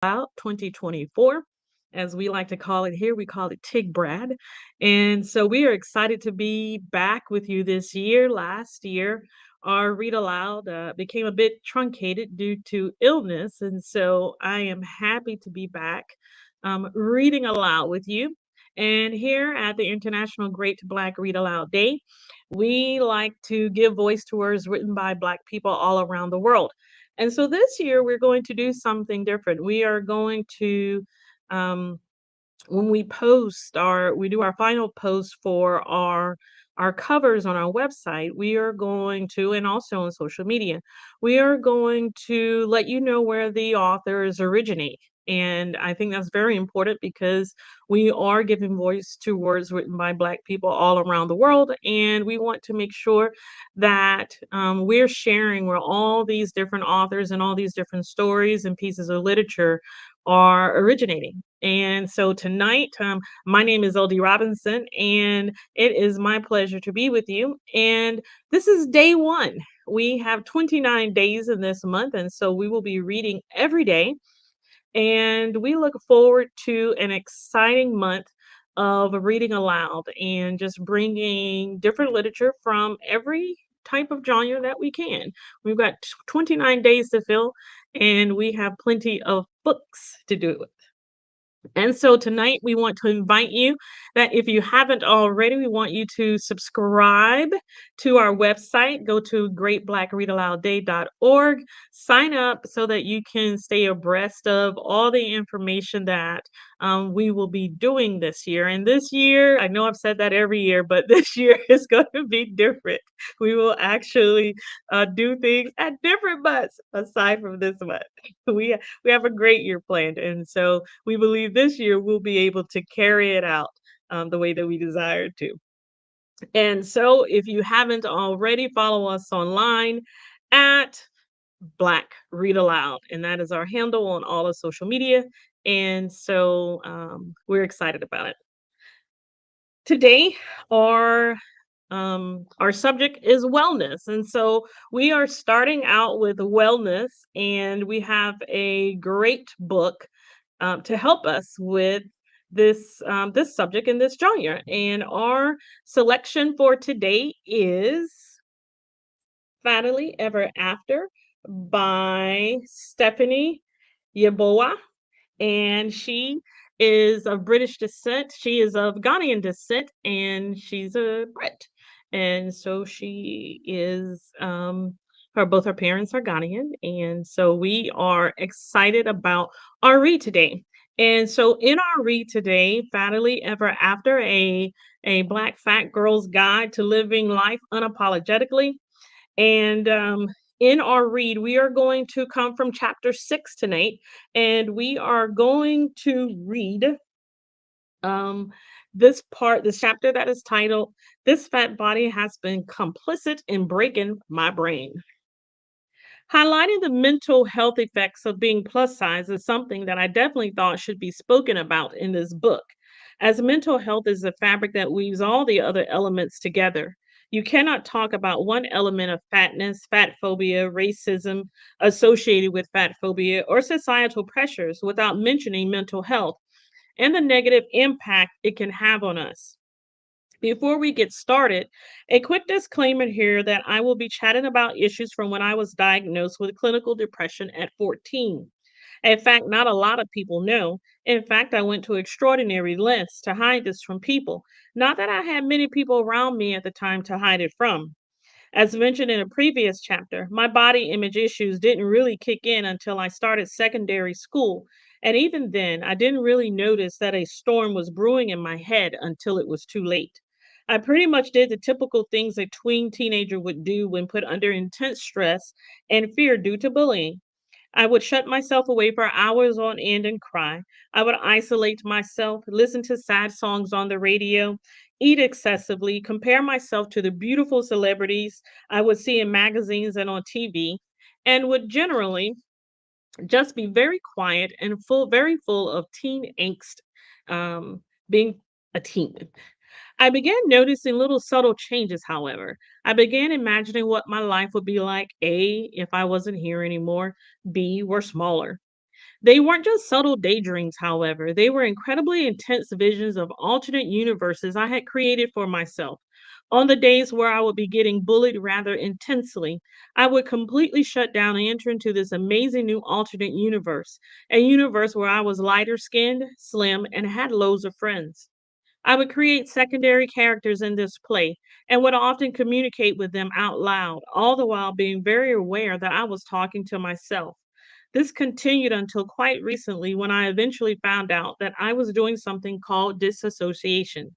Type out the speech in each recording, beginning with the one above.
Out 2024, as we like to call it here. We call it Tig Brad. And so we are excited to be back with you this year. Last year, our read aloud became a bit truncated due to illness. And so I am happy to be back reading aloud with you. And here at the International Great Black Read Aloud Day, we like to give voice to words written by Black people all around the world. And so this year we're going to do something different. We are going to um, when we do our final post for our covers on our website, we are going to, and also on social media, we are going to let you know where the authors originate. And I think that's very important because we are giving voice to words written by Black people all around the world. And we want to make sure that we're sharing where all these different authors and all these different stories and pieces of literature are originating. And so tonight, my name is LD Robinson, and it is my pleasure to be with you. And this is day one. We have 29 days in this month, and so we will be reading every day. And we look forward to an exciting month of reading aloud and just bringing different literature from every type of genre that we can. We've got 29 days to fill, and we have plenty of books to do it. And so tonight we want to invite you that if you haven't already, we want you to subscribe to our website. Go to greatblackreadaloudday.org. Sign up so that you can stay abreast of all the information that we will be doing this year. And this year, I know I've said that every year, but this year is going to be different. We will actually do things at different months aside from this month. We have a great year planned, and so we believe this year we'll be able to carry it out the way that we desire to. And so, if you haven't already, follow us online at Black Read Aloud, and that is our handle on all of social media. And so, we're excited about it. Today, our our subject is wellness. And so we are starting out with wellness, and we have a great book to help us with this subject and this genre. And our selection for today is "Fattily Ever After" by Stephanie Yeboah, and she is of British descent. She is of Ghanaian descent, and she's a Brit. And so she is her parents are Ghanaian, and so we are excited about our read today. And so in our read today, Fattily Ever After, a Black fat girl's guide to living life unapologetically. And in our read, we are going to come from chapter 6 tonight, and we are going to read um, this chapter that is titled "This Fat Body Has Been Complicit in Breaking My Brain." Highlighting the mental health effects of being plus size is something that I definitely thought should be spoken about in this book, as mental health is the fabric that weaves all the other elements together. You cannot talk about one element of fatness, fat phobia, racism associated with fat phobia, or societal pressures without mentioning mental health and the negative impact it can have on us. Before we get started, a quick disclaimer here that I will be chatting about issues from when I was diagnosed with clinical depression at 14. In fact, not a lot of people know. In fact, I went to extraordinary lengths to hide this from people. Not that I had many people around me at the time to hide it from. As mentioned in a previous chapter, my body image issues didn't really kick in until I started secondary school. And even then, I didn't really notice that a storm was brewing in my head until it was too late. I pretty much did the typical things a tween teenager would do when put under intense stress and fear due to bullying. I would shut myself away for hours on end and cry. I would isolate myself, listen to sad songs on the radio, eat excessively, compare myself to the beautiful celebrities I would see in magazines and on TV, and would generally just be very quiet and very full of teen angst, being a teen. I began noticing little subtle changes, however. I began imagining what my life would be like: A, if I wasn't here anymore; B, we're smaller. They weren't just subtle daydreams, however, they were incredibly intense visions of alternate universes I had created for myself. On the days where I would be getting bullied rather intensely, I would completely shut down and enter into this amazing new alternate universe, a universe where I was lighter skinned, slim, and had loads of friends. I would create secondary characters in this play and would often communicate with them out loud, all the while being very aware that I was talking to myself. This continued until quite recently when I eventually found out that I was doing something called disassociation,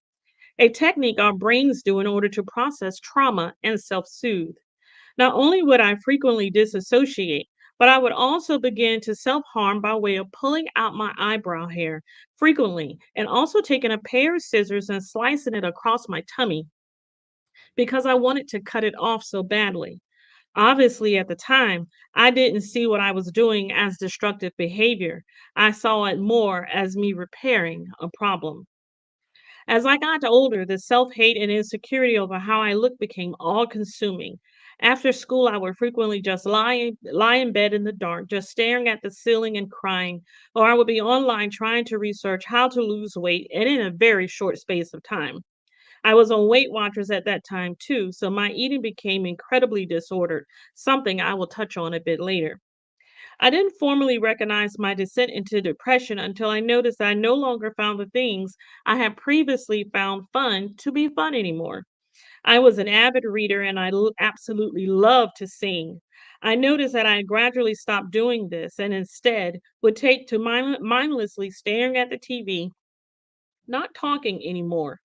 a technique our brains do in order to process trauma and self soothe. Not only would I frequently disassociate, but I would also begin to self harm by way of pulling out my eyebrow hair frequently and also taking a pair of scissors and slicing it across my tummy because I wanted to cut it off so badly. Obviously, at the time, I didn't see what I was doing as destructive behavior. I saw it more as me repairing a problem. As I got older, the self hate and insecurity over how I looked became all consuming. After school, I would frequently just lie in bed in the dark, just staring at the ceiling and crying, or I would be online trying to research how to lose weight and in a very short space of time. I was on Weight Watchers at that time too, so my eating became incredibly disordered, something I will touch on a bit later. I didn't formally recognize my descent into depression until I noticed I no longer found the things I had previously found fun to be fun anymore. I was an avid reader and absolutely loved to sing. I noticed that I had gradually stopped doing this and instead would take to mindlessly staring at the TV, not talking anymore.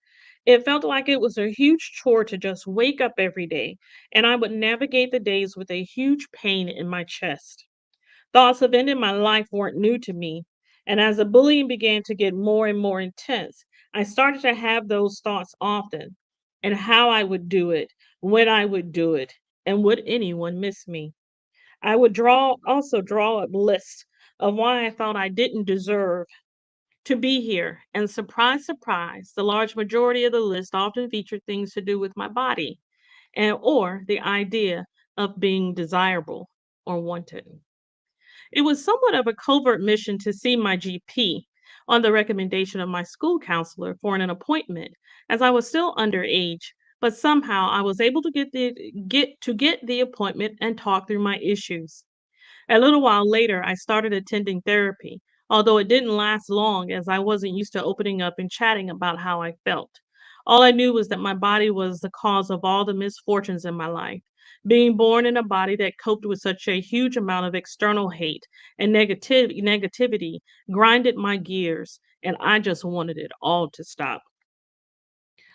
It felt like it was a huge chore to just wake up every day, and I would navigate the days with a huge pain in my chest. Thoughts of ending my life weren't new to me, and as the bullying began to get more and more intense, I started to have those thoughts often, and how I would do it, when I would do it, and would anyone miss me. I would draw up lists of why I thought I didn't deserve to be here, and surprise, surprise, the large majority of the list often featured things to do with my body and or the idea of being desirable or wanted. It was somewhat of a covert mission to see my GP on the recommendation of my school counselor for an appointment, as I was still underage, but somehow I was able to get the appointment and talk through my issues. A little while later, I started attending therapy, although it didn't last long as I wasn't used to opening up and chatting about how I felt. All I knew was that my body was the cause of all the misfortunes in my life. Being born in a body that coped with such a huge amount of external hate and negativity grinded my gears, and I just wanted it all to stop.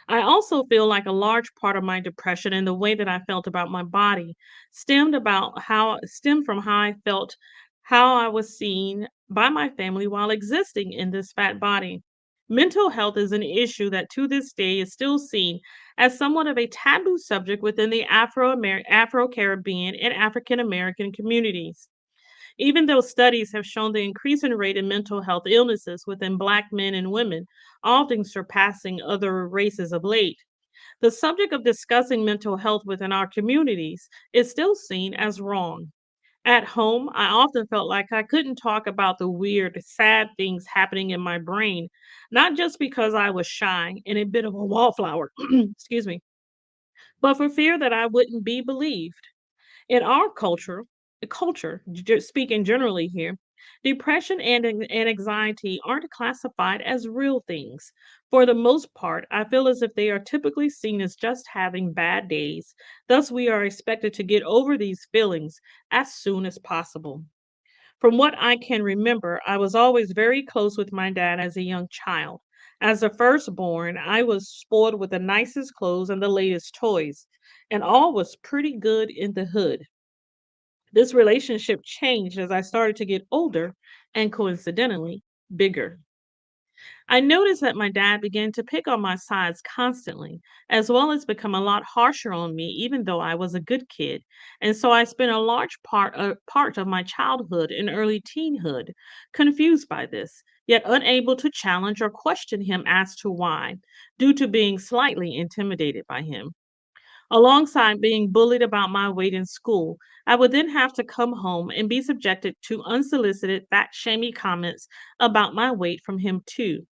I also feel like a large part of my depression and the way that I felt about my body stemmed from how I felt, how I was seen by my family while existing in this fat body. Mental health is an issue that to this day is still seen as somewhat of a taboo subject within the Afro Caribbean and African American communities. Even though studies have shown the increasing rate of mental health illnesses within Black men and women, often surpassing other races of late, the subject of discussing mental health within our communities is still seen as wrong. At home, I often felt like I couldn't talk about the weird, sad things happening in my brain, not just because I was shy and a bit of a wallflower, excuse me, but for fear that I wouldn't be believed. In our speaking generally here, depression and anxiety aren't classified as real things. For the most part, I feel as if they are typically seen as just having bad days. Thus, we are expected to get over these feelings as soon as possible. From what I can remember, I was always very close with my dad as a young child. As the firstborn, I was spoiled with the nicest clothes and the latest toys, and all was pretty good in the hood. This relationship changed as I started to get older and coincidentally bigger. I noticed that my dad began to pick on my sides constantly, as well as become a lot harsher on me, even though I was a good kid. And so I spent a large part of my childhood and early teenhood confused by this, yet unable to challenge or question him as to why, due to being slightly intimidated by him. Alongside being bullied about my weight in school, I would then have to come home and be subjected to unsolicited, fat shamey comments about my weight from him, too.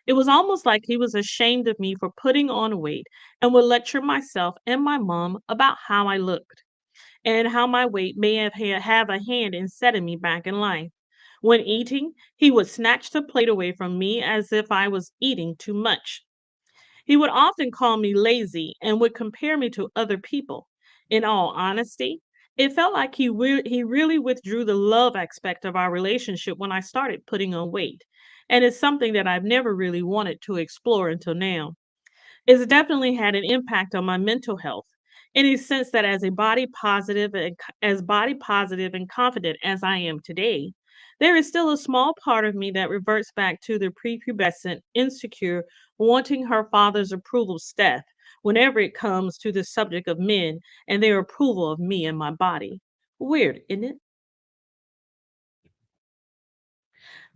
It was almost like he was ashamed of me for putting on weight and would lecture myself and my mom about how I looked and how my weight may have a hand in setting me back in life. When eating, he would snatch the plate away from me as if I was eating too much. He would often call me lazy and would compare me to other people. In all honesty, it felt like he really withdrew the love aspect of our relationship when I started putting on weight. And it's something that I've never really wanted to explore until now. It's definitely had an impact on my mental health in a sense that as body positive and confident as I am today, there is still a small part of me that reverts back to the prepubescent, insecure, wanting her father's approval Steph whenever it comes to the subject of men and their approval of me and my body. Weird, isn't it?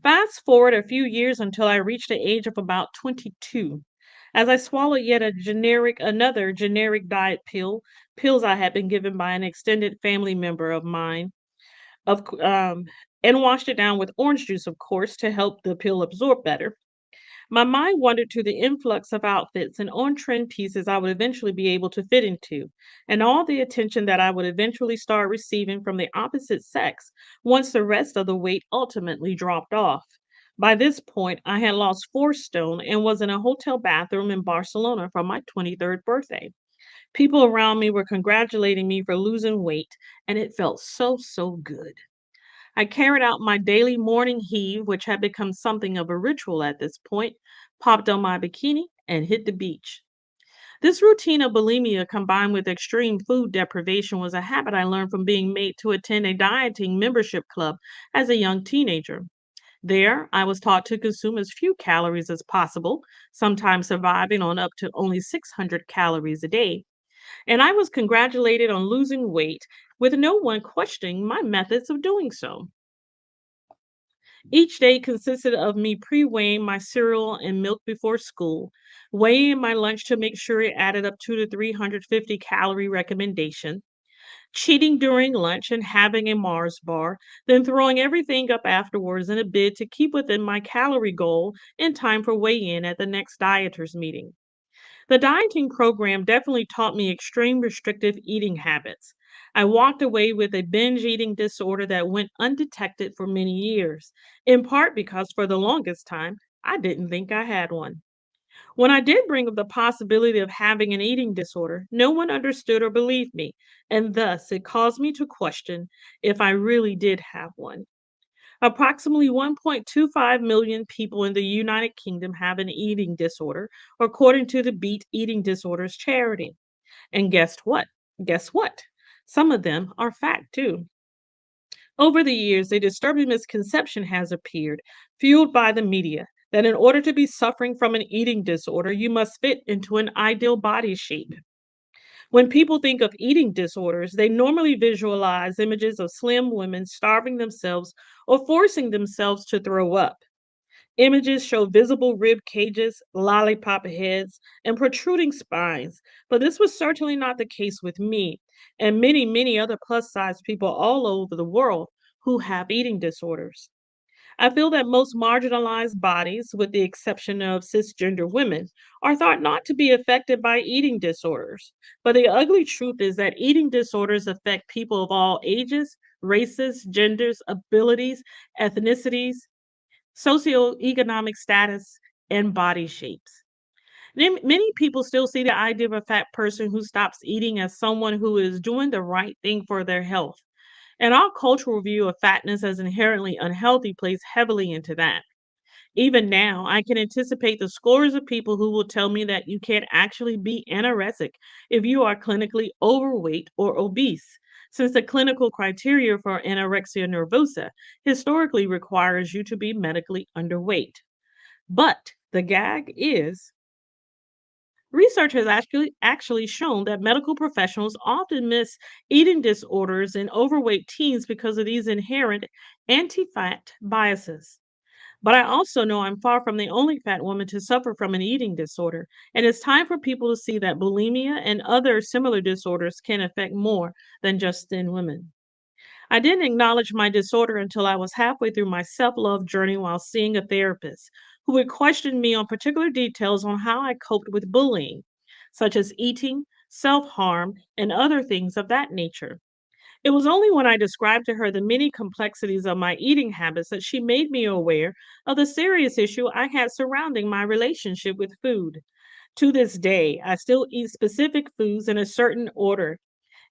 Fast forward a few years until I reached the age of about 22. As I swallowed another generic diet pills I had been given by an extended family member of mine, of c- and washed it down with orange juice, of course, to help the pill absorb better. My mind wandered to the influx of outfits and on-trend pieces I would eventually be able to fit into, and all the attention that I would eventually start receiving from the opposite sex once the rest of the weight ultimately dropped off. By this point, I had lost 4 stone and was in a hotel bathroom in Barcelona for my 23rd birthday. People around me were congratulating me for losing weight, and it felt so good. I carried out my daily morning heave, which had become something of a ritual at this point, popped on my bikini, and hit the beach. This routine of bulimia combined with extreme food deprivation was a habit I learned from being made to attend a dieting membership club as a young teenager. There, I was taught to consume as few calories as possible, sometimes surviving on up to only 600 calories a day, and I was congratulated on losing weight with no one questioning my methods of doing so. Each day consisted of me pre-weighing my cereal and milk before school, weighing my lunch to make sure it added up to the 350 calorie recommendation, cheating during lunch and having a Mars bar, then throwing everything up afterwards in a bid to keep within my calorie goal in time for weigh-in at the next dieters meeting. The dieting program definitely taught me extreme restrictive eating habits. I walked away with a binge eating disorder that went undetected for many years, in part because for the longest time, I didn't think I had one. When I did bring up the possibility of having an eating disorder, no one understood or believed me, and thus it caused me to question if I really did have one. Approximately 1.25 million people in the United Kingdom have an eating disorder, according to the Beat Eating Disorders charity. And guess what? Guess what? Some of them are fat too. Over the years, a disturbing misconception has appeared, fueled by the media, that in order to be suffering from an eating disorder, you must fit into an ideal body shape. When people think of eating disorders, they normally visualize images of slim women starving themselves or forcing themselves to throw up. Images show visible rib cages, lollipop heads, and protruding spines, but this was certainly not the case with me and many other plus size people all over the world who have eating disorders. I feel that most marginalized bodies, with the exception of cisgender women, are thought not to be affected by eating disorders. But the ugly truth is that eating disorders affect people of all ages, races, genders, abilities, ethnicities, socioeconomic status, and body shapes. Many people still see the idea of a fat person who stops eating as someone who is doing the right thing for their health. And our cultural view of fatness as inherently unhealthy plays heavily into that. Even now, I can anticipate the scores of people who will tell me that you can't actually be anorexic if you are clinically overweight or obese, since the clinical criteria for anorexia nervosa historically requires you to be medically underweight. But the gag is research has actually shown that medical professionals often miss eating disorders in overweight teens because of these inherent anti-fat biases. But I also know I'm far from the only fat woman to suffer from an eating disorder, and it's time for people to see that bulimia and other similar disorders can affect more than just thin women. I didn't acknowledge my disorder until I was halfway through my self love journey while seeing a therapist who would question me on particular details on how I coped with bullying, such as eating, self harm, and other things of that nature. It was only when I described to her the many complexities of my eating habits that she made me aware of the serious issue I had surrounding my relationship with food. To this day, I still eat specific foods in a certain order,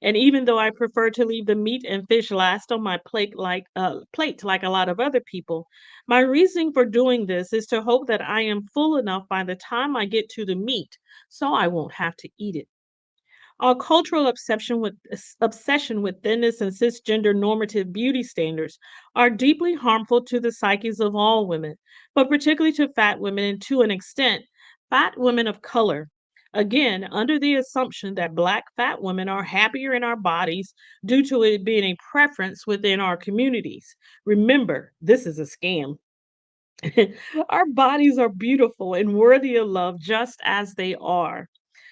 and even though I prefer to leave the meat and fish last on my plate like a lot of other people, my reasoning for doing this is to hope that I am full enough by the time I get to the meat, so I won't have to eat it. Our cultural obsession with thinness and cisgender normative beauty standards are deeply harmful to the psyches of all women, but particularly to fat women and to an extent, fat women of color. Again, under the assumption that Black fat women are happier in our bodies due to it being a preference within our communities. Remember, this is a scam. Our bodies are beautiful and worthy of love just as they are,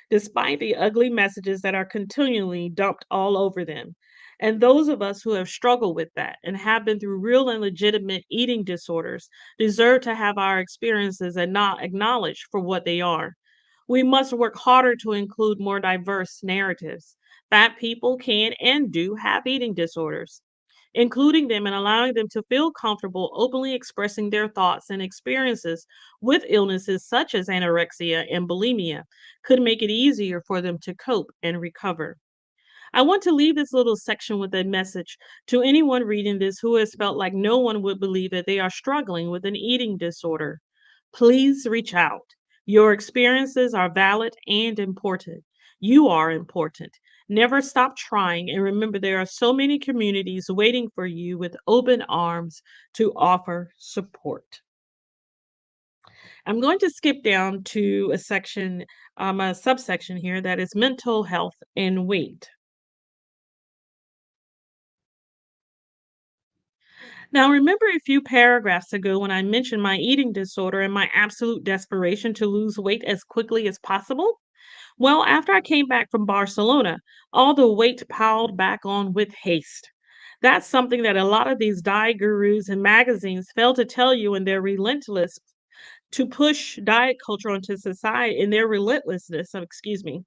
despite the ugly messages that are continually dumped all over them. And those of us who have struggled with that and have been through real and legitimate eating disorders deserve to have our experiences and not acknowledged for what they are. We must work harder to include more diverse narratives. Fat people can and do have eating disorders. Including them and allowing them to feel comfortable openly expressing their thoughts and experiences with illnesses such as anorexia and bulimia could make it easier for them to cope and recover. I want to leave this little section with a message to anyone reading this who has felt like no one would believe that they are struggling with an eating disorder. Please reach out. Your experiences are valid and important. You are important. Never stop trying, and remember there are so many communities waiting for you with open arms to offer support. I'm going to skip down to a subsection here that is mental health and weight. Now, remember a few paragraphs ago when I mentioned my eating disorder and my absolute desperation to lose weight as quickly as possible? Well, after I came back from Barcelona, all the weight piled back on with haste. That's something that a lot of these diet gurus and magazines fail to tell you in their relentless to push diet culture onto society in their relentlessness. Excuse me.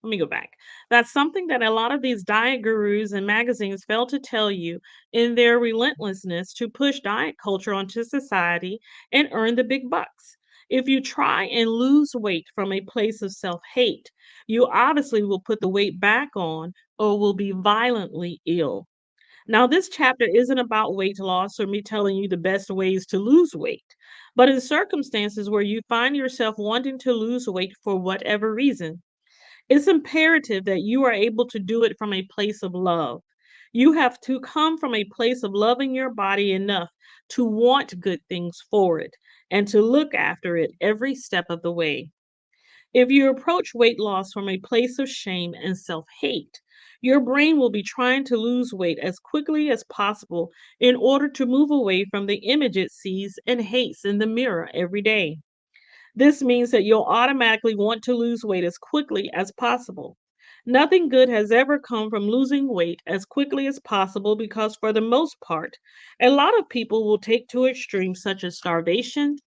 Let me go back. That's something that a lot of these diet gurus and magazines fail to tell you in their relentlessness to push diet culture onto society and earn the big bucks. If you try and lose weight from a place of self hate, you obviously will put the weight back on or will be violently ill. Now, this chapter isn't about weight loss or me telling you the best ways to lose weight, but in circumstances where you find yourself wanting to lose weight for whatever reason, it's imperative that you are able to do it from a place of love. You have to come from a place of loving your body enough to want good things for it and to look after it every step of the way. If you approach weight loss from a place of shame and self hate, your brain will be trying to lose weight as quickly as possible in order to move away from the image it sees and hates in the mirror every day. This means that you'll automatically want to lose weight as quickly as possible. Nothing good has ever come from losing weight as quickly as possible because, for the most part, a lot of people will take to extremes such as starvation,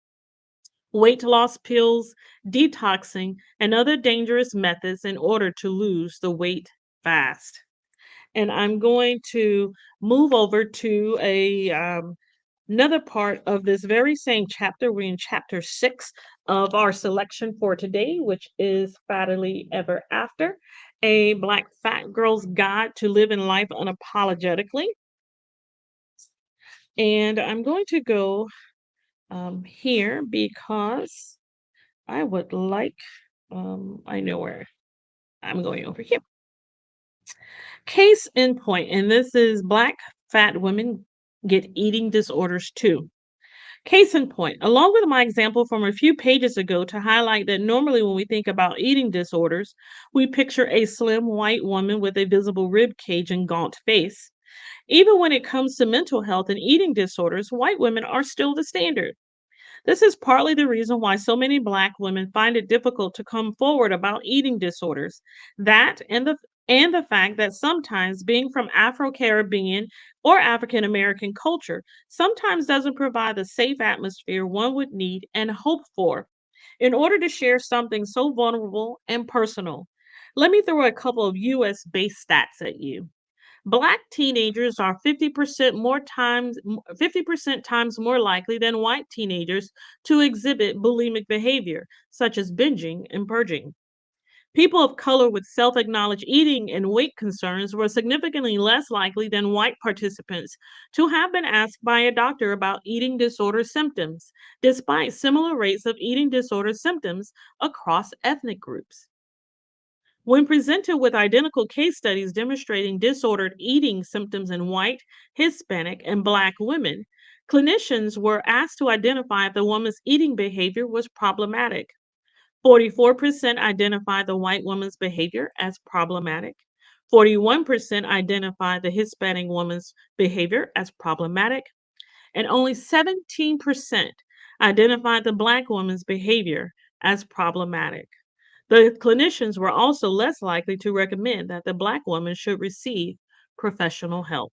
weight loss pills, detoxing, and other dangerous methods in order to lose the weight fast. And I'm going to move over to another part of this very same chapter. We're in chapter 6 of our selection for today, which is Fattily Ever After, a Black Fat Girl's Guide to Living Life Unapologetically. And I'm going to go here because I would like, I know where I'm going over here. Case in point, and this is Black fat women get eating disorders too. Case in point, along with my example from a few pages ago to highlight that normally when we think about eating disorders, we picture a slim white woman with a visible rib cage and gaunt face. Even when it comes to mental health and eating disorders, white women are still the standard. This is partly the reason why so many Black women find it difficult to come forward about eating disorders. That and the fact that sometimes being from Afro Caribbean or African American culture sometimes doesn't provide the safe atmosphere one would need and hope for in order to share something so vulnerable and personal. Let me throw a couple of US based stats at you. Black teenagers are 50% times more likely than white teenagers to exhibit bulimic behavior, such as binging and purging. People of color with self acknowledged eating and weight concerns were significantly less likely than white participants to have been asked by a doctor about eating disorder symptoms, despite similar rates of eating disorder symptoms across ethnic groups. When presented with identical case studies demonstrating disordered eating symptoms in white, Hispanic, and Black women, clinicians were asked to identify if the woman's eating behavior was problematic. 44% identified the white woman's behavior as problematic. 41% identified the Hispanic woman's behavior as problematic. And only 17% identified the Black woman's behavior as problematic. The clinicians were also less likely to recommend that the Black woman should receive professional help.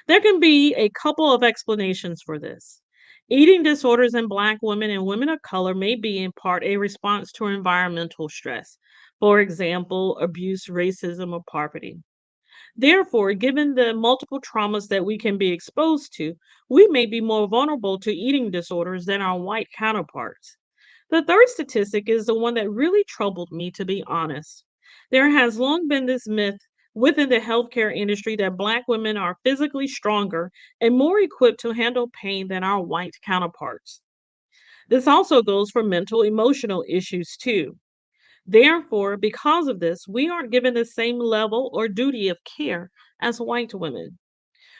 There can be a couple of explanations for this. Eating disorders in Black women and women of color may be in part a response to environmental stress, for example, abuse, racism, or poverty. Therefore, given the multiple traumas that we can be exposed to, we may be more vulnerable to eating disorders than our white counterparts. The third statistic is the one that really troubled me, to be honest. There has long been this myth within the healthcare industry that Black women are physically stronger and more equipped to handle pain than our white counterparts. This also goes for mental emotional issues too. Therefore, because of this, we aren't given the same level or duty of care as white women.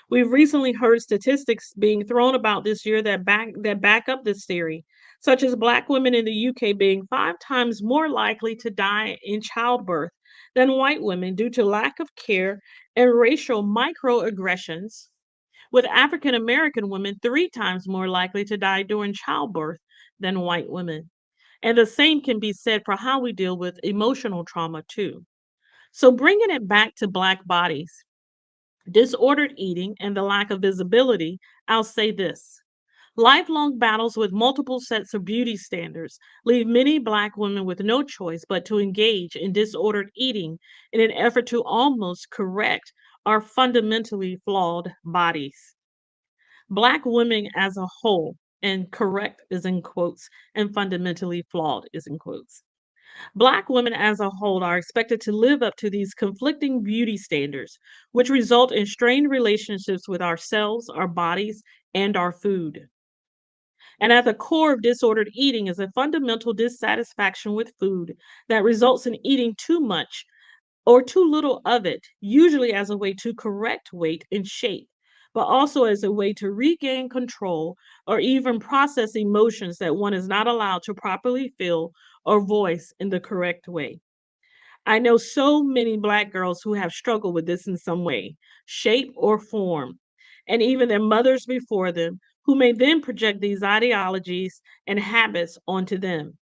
We've recently heard statistics being thrown about this year that back up this theory, such as Black women in the UK being 5 times more likely to die in childbirth than white women due to lack of care and racial microaggressions, with African American women 3 times more likely to die during childbirth than white women. And the same can be said for how we deal with emotional trauma, too. So, bringing it back to Black bodies, disordered eating, and the lack of visibility, I'll say this. Lifelong battles with multiple sets of beauty standards leave many Black women with no choice but to engage in disordered eating in an effort to almost correct our fundamentally flawed bodies. Black women as a whole, and correct is in quotes, and fundamentally flawed is in quotes. Black women as a whole are expected to live up to these conflicting beauty standards, which result in strained relationships with ourselves, our bodies, and our food. And at the core of disordered eating is a fundamental dissatisfaction with food that results in eating too much or too little of it, usually as a way to correct weight and shape, but also as a way to regain control or even process emotions that one is not allowed to properly feel or voice in the correct way. I know so many Black girls who have struggled with this in some way, shape, or form, and even their mothers before them, who may then project these ideologies and habits onto them.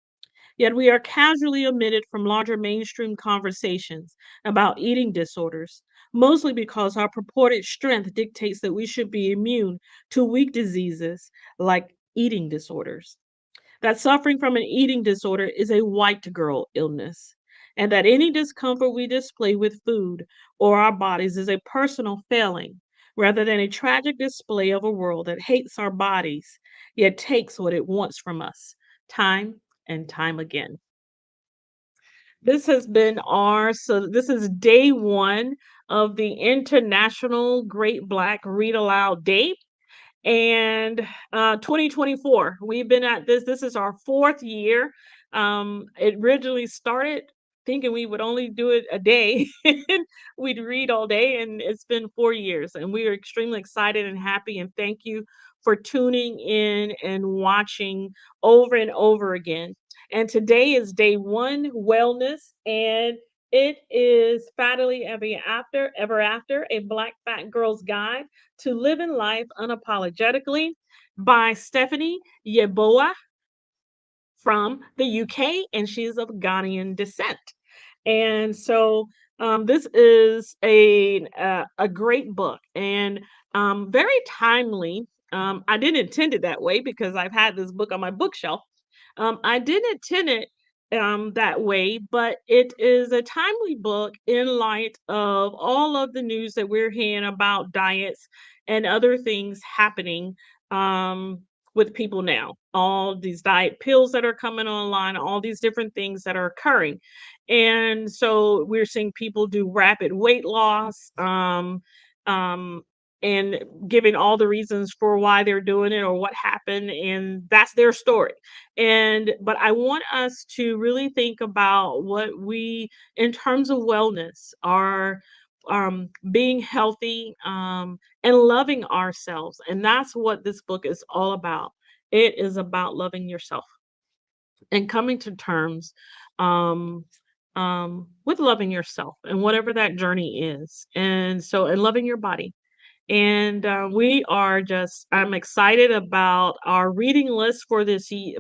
Yet we are casually omitted from larger mainstream conversations about eating disorders, mostly because our purported strength dictates that we should be immune to weak diseases like eating disorders, that suffering from an eating disorder is a white girl illness, and that any discomfort we display with food or our bodies is a personal failing rather than a tragic display of a world that hates our bodies yet takes what it wants from us time and time again. This has been this is day one of the International Great Black Read Aloud Day. And 2024, we've been at this. This is our fourth year. It originally started thinking we would only do it a day and we'd read all day, and it's been 4 years. And we are extremely excited and happy. And thank you for tuning in and watching over and over again. And today is day one, wellness. And It is Fattily Ever After, a Black Fat Girl's Guide to Living Life Unapologetically by Stephanie Yeboah from the UK, and she's of Ghanaian descent. And so this is a great book and very timely. I didn't intend it that way because I've had this book on my bookshelf. I didn't intend it that way, but it is a timely book in light of all of the news that we're hearing about diets and other things happening with people now. All these diet pills that are coming online, all these different things that are occurring. And so we're seeing people do rapid weight loss, um, and giving all the reasons for why they're doing it or what happened, and that's their story. But I want us to really think about what we, in terms of wellness, are being healthy and loving ourselves. And that's what this book is all about. It is about loving yourself and coming to terms um, with loving yourself and whatever that journey is. And loving your body. And I'm excited about our reading list for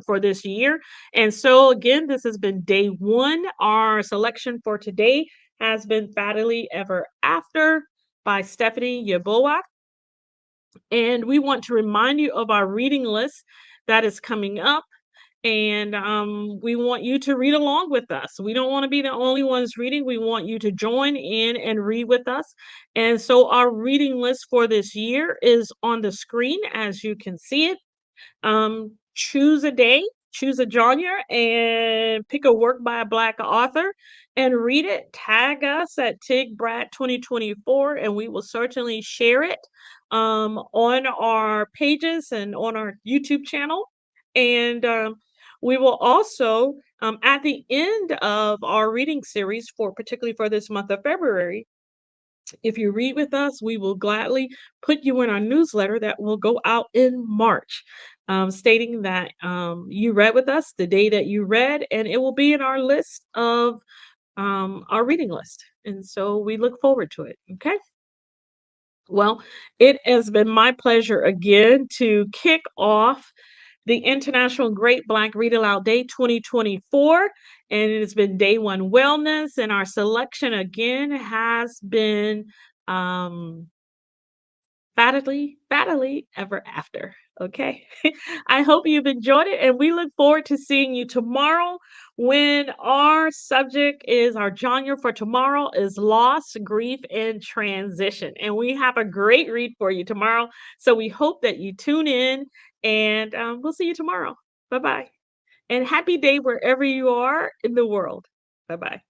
for this year. And so again, this has been day one. Our selection for today has been Fattily Ever After by Stephanie Yeboah. And we want to remind you of our reading list that is coming up. And we want you to read along with us. We don't want to be the only ones reading. We want you to join in and read with us. And so our reading list for this year is on the screen as you can see it. Choose a day, choose a genre, and pick a work by a Black author and read it. Tag us at TigBrad 2024, and we will certainly share it on our pages and on our YouTube channel. And we will also, at the end of our reading series, for particularly for this month of February, if you read with us, we will gladly put you in our newsletter that will go out in March, stating that you read with us the day that you read, and it will be in our list of our reading list. And so we look forward to it. Okay. Well, it has been my pleasure again to kick off the International Great Black Read Aloud Day 2024. And it has been day one wellness. And our selection again has been um, Fattily Ever After. Okay. I hope you've enjoyed it. And we look forward to seeing you tomorrow when our genre for tomorrow is loss, grief, and transition. And we have a great read for you tomorrow. So we hope that you tune in and we'll see you tomorrow. Bye bye. And happy day wherever you are in the world. Bye bye.